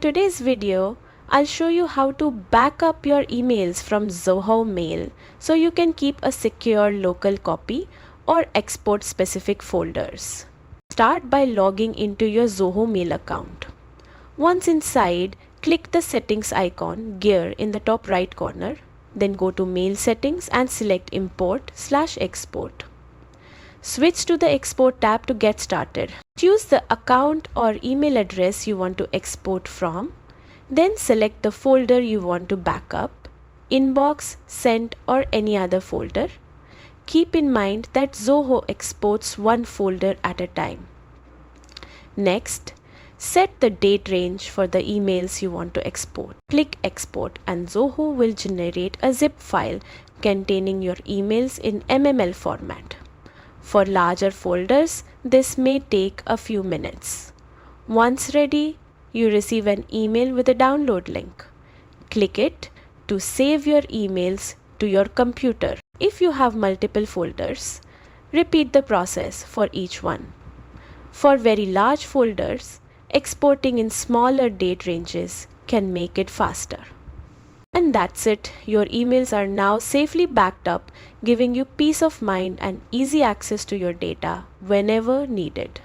today's video, I'll show you how to back up your emails from Zoho Mail so you can keep a secure local copy or export specific folders. Start by logging into your Zoho Mail account. Once inside, click the settings icon gear in the top right corner. Then go to Mail Settings and select Import/Export. Switch to the Export tab to get started. Choose the account or email address you want to export from. Then select the folder you want to back up, inbox, sent or any other folder. Keep in mind that Zoho exports one folder at a time. Next, set the date range for the emails you want to export. Click Export and Zoho will generate a zip file containing your emails in MML format. For larger folders, this may take a few minutes. Once ready, you receive an email with a download link. Click it to save your emails to your computer. If you have multiple folders, repeat the process for each one. For very large folders, exporting in smaller date ranges can make it faster. And that's it. Your emails are now safely backed up, giving you peace of mind and easy access to your data whenever needed.